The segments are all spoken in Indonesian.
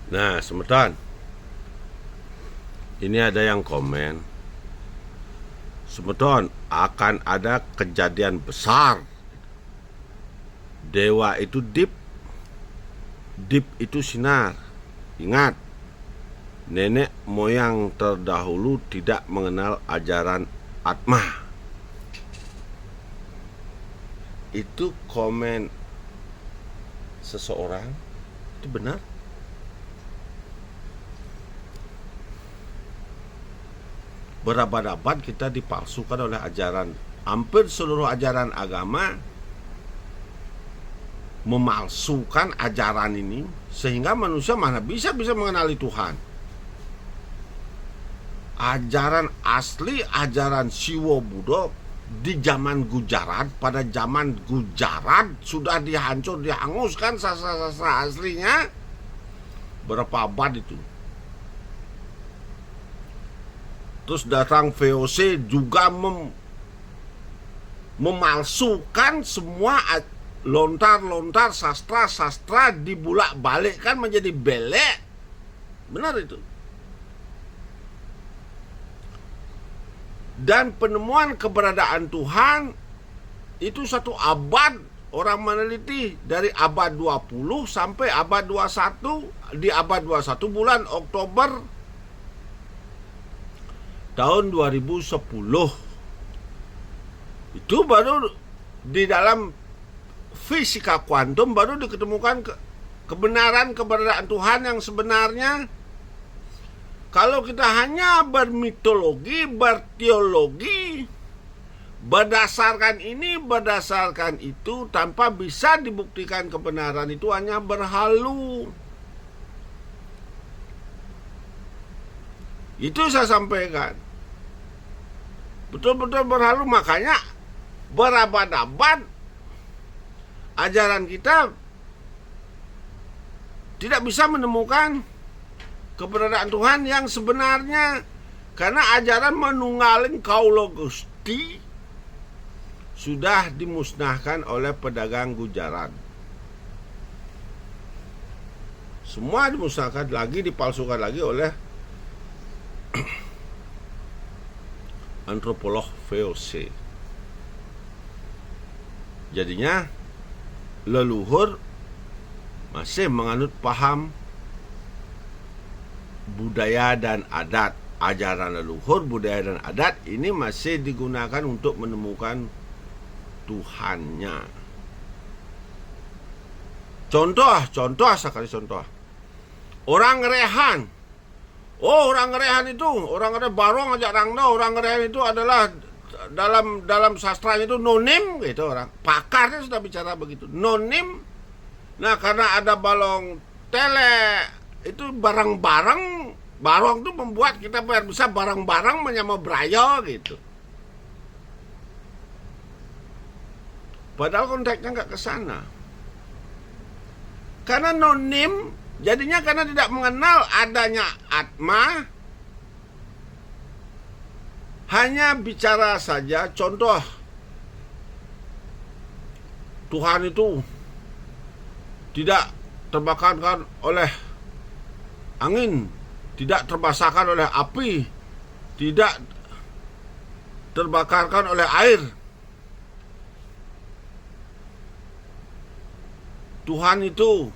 Nah, semeton, ini ada yang komen, semeton akan ada kejadian besar. Dewa itu deep, deep itu sinar. Ingat, nenek moyang terdahulu tidak mengenal ajaran Atma. Itu komen seseorang, itu benar? Berabad-abad kita dipalsukan oleh ajaran. Hampir seluruh ajaran agama memalsukan ajaran ini, sehingga manusia mana bisa mengenali Tuhan. Ajaran asli, ajaran Siwo Buddha di zaman Gujarat, pada zaman Gujarat sudah dihancur, dihanguskan sastra-sastra aslinya. Berapa abad itu? Terus datang VOC juga memalsukan semua lontar-lontar sastra-sastra, dibulak-balikkan menjadi belek. Benar itu. Dan penemuan keberadaan Tuhan itu satu abad. Orang meneliti dari abad 20 sampai abad 21. Di abad 21 bulan Oktober tahun 2010 itu baru di dalam fisika kuantum baru diketemukan kebenaran keberadaan Tuhan yang sebenarnya. Kalau kita hanya bermitologi, berteologi, berdasarkan ini, berdasarkan itu, tanpa bisa dibuktikan kebenaran itu, hanya berhalu. Itu saya sampaikan. Betul-betul berhalu. Makanya berabad-abad ajaran kita tidak bisa menemukan keberadaan Tuhan yang sebenarnya, karena ajaran menunggaling Kaula Gusti sudah dimusnahkan oleh pedagang Gujarat. Semua dimusnahkan lagi, dipalsukan lagi oleh antropolog VOC. Jadinya leluhur masih menganut paham budaya dan adat. Ajaran leluhur, budaya dan adat ini masih digunakan untuk menemukan Tuhannya. Contoh sekali contoh. Orang Rehan. Orang Rehan itu, orang Rehan barong ajak rangda, orang Rehan itu adalah dalam sastra itu nonim gitu, orang pakarnya sudah bicara begitu, nonim. Nah, karena ada balong tele itu barang-barang, barong itu membuat kita bisa barang-barang menyama brayo gitu. Padahal konteksnya nggak ke sana. Karena nonim, jadinya karena tidak mengenal adanya Atma, hanya bicara saja. Contoh, Tuhan itu tidak terbakarkan oleh angin, tidak terbasahkan oleh api, tidak terbakarkan oleh air. Tuhan itu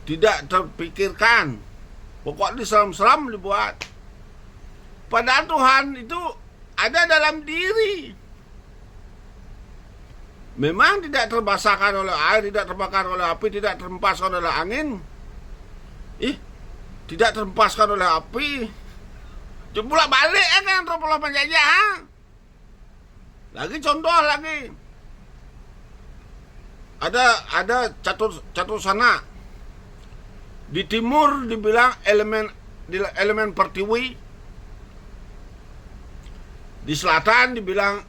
tidak terpikirkan. Pokoknya seram-seram dibuat. Padahal Tuhan itu ada dalam diri. Memang tidak terbasahkan oleh air, tidak terbakar oleh api, tidak terhempaskan oleh angin. Tidak terhempaskan oleh api. Jempulak balik kan antropolog penjajah. Lagi contoh lagi. Ada catur sana. Di timur dibilang elemen pertiwi. Di selatan dibilang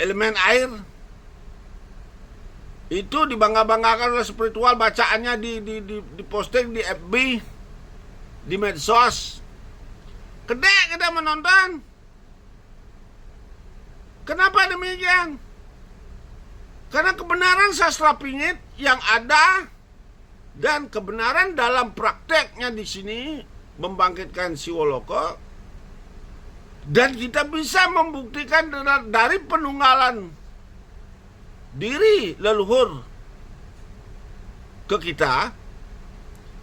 elemen air. Itu dibangga-banggakan oleh spiritual, bacaannya di posting di FB, di medsos. Kedek kita menonton. Kenapa demikian? Karena kebenaran sastra pingit yang ada Dan kebenaran dalam prakteknya di sini membangkitkan Siwoloko, dan kita bisa membuktikan dari penunggalan diri leluhur ke kita.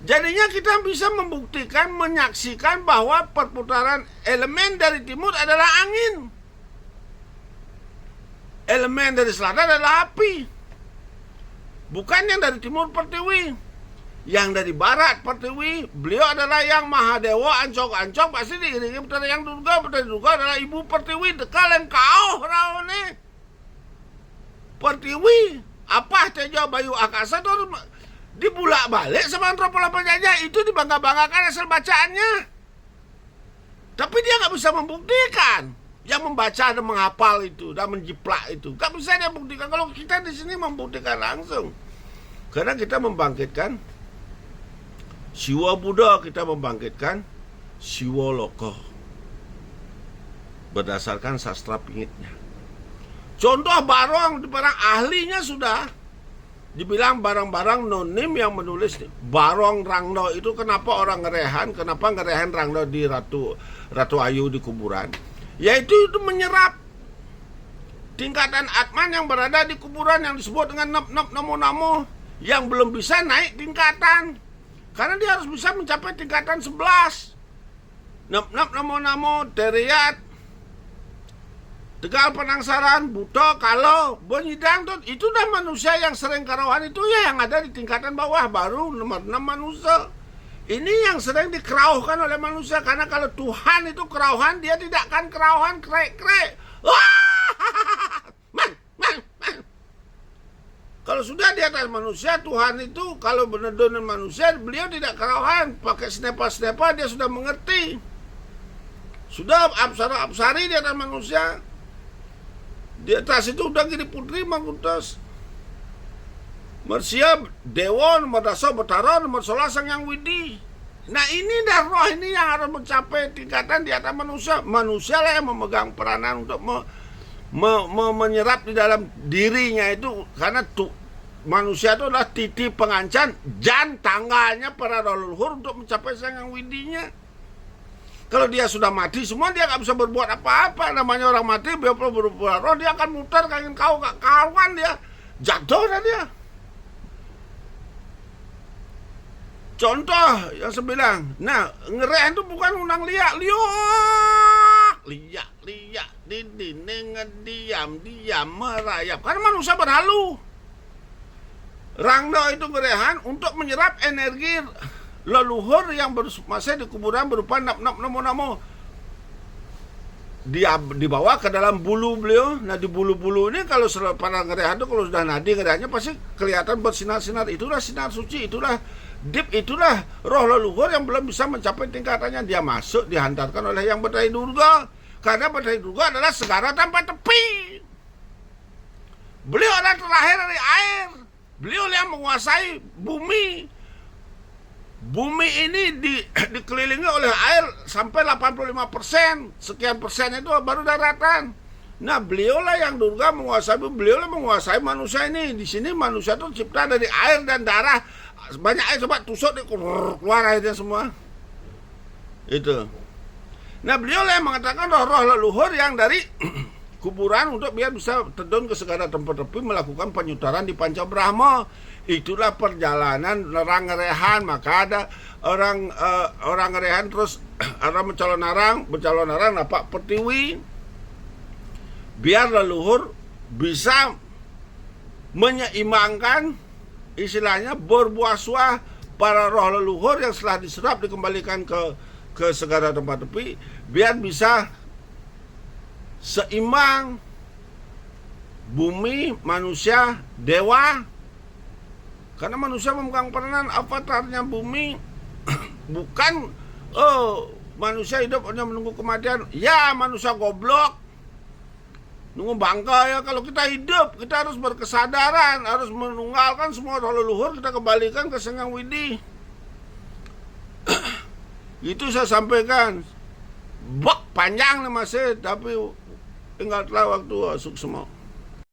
Jadinya kita bisa membuktikan, menyaksikan bahwa perputaran elemen dari timur adalah angin, elemen dari selatan adalah api. Bukan yang dari timur Pertiwi, yang dari barat Pertiwi. Beliau adalah yang Mahadewa ancok-ancok, pasti diiringi Betara Yang Durga. Betara Durga adalah ibu Pertiwi, dekal yang kau raone Pertiwi. Apa Tejo Bayu Akasa itu dibulak balik sama antropologi penjajah. Itu dibangga-banggakan hasil bacaannya, tapi dia nggak bisa membuktikan. Yang membaca dan menghafal itu dan menjiplak itu nggak bisa dia buktikan. Kalau kita di sini membuktikan langsung, karena kita membangkitkan Siwa Buddha, kita membangkitkan Siwoloko berdasarkan sastra pingitnya. Contoh barong, barang ahlinya sudah dibilang barang-barang nonim yang menulis Barong Rangno itu. Kenapa orang ngerehan? Kenapa ngerehan Rangno di Ratu Ayu di kuburan? Yaitu itu menyerap tingkatan Atman yang berada di kuburan yang disebut dengan nop namo yang belum bisa naik tingkatan, karena dia harus bisa mencapai tingkatan 11. Nop namo Teriat, Tegal Penangsaran, Buto, Kalo, Bonyidang, itu udah manusia yang sering karawan itu ya, yang ada di tingkatan bawah, baru nomor 6 manusia. Ini yang sering dikerauhkan oleh manusia, karena kalau Tuhan itu kerauhan, dia tidak akan kerauhan krek-krek. Kalau sudah di atas manusia, Tuhan itu kalau benar-benar manusia, beliau tidak kerauhan, pakai snepa-snepa dia sudah mengerti. Sudah apsara-apsari di atas manusia. Di atas itu udah gini putri Mangkutas. Mersia Dewa nomor Daso Betara nomor 11 Sang Yang Widi. Nah ini dah roh ini yang harus mencapai tingkatan di atas manusia. Manusia lah yang memegang peranan untuk menyerap di dalam dirinya itu. Karena manusia itu adalah titi pengancan jan tangganya para leluhur untuk mencapai Sang Yang Widinya. Kalau dia sudah mati semua, dia gak bisa berbuat apa-apa. Namanya orang mati, dia berbuat roh, dia akan muter kangin kau gak kawan, dia jatuh dah dia. Contoh yang 9. Nah, ngereh itu bukan undang liak, liak, dinding diam merayap. Karena manusia berhalu. Rangno itu ngerehan untuk menyerap energi leluhur yang masih di kuburan berupa namo. Dia dibawa ke dalam bulu beliau. Nah di bulu-bulu ini kalau para ngerehan itu kalau sudah nadi ngerehannya pasti kelihatan bersinar-sinar. Itulah sinar suci, itulah deep, itulah roh leluhur yang belum bisa mencapai tingkatannya. Dia masuk, dihantarkan oleh yang Betara Durga. Karena Betara Durga adalah segara tanpa tepi. Beliau adalah terakhir dari air. Beliau yang menguasai bumi. Bumi ini dikelilingi oleh air sampai 85%. Sekian persen itu baru daratan. Nah, beliaulah yang Durga menguasai, beliaulah menguasai manusia ini. Di sini manusia itu cipta dari air dan darah. Banyak air, coba tusuk keluar airnya semua. Itu. Nah, beliaulah yang mengatakan roh-roh leluhur yang dari kuburan untuk biar bisa terjun ke segala tempat tepi melakukan penyutaran di Panca Brahma. Itulah perjalanan orang ngerehan. Maka ada orang ngerehan terus orang bercalon narang napak Pertiwi biar leluhur bisa menyeimbangkan, istilahnya berbuaswa para roh leluhur yang setelah diserap dikembalikan ke segala tempat tepi biar bisa seimbang bumi, manusia, dewa. Karena manusia memegang peranan avatarnya bumi. Bukan manusia hidup hanya menunggu kematian. Ya manusia goblok, nunggu bangka ya. Kalau kita hidup, kita harus berkesadaran, harus menunggalkan semua roh leluhur, kita kembalikan ke Sang Yang Widi. Itu saya sampaikan. Panjang nih masih, tapi tinggal waktu suksema.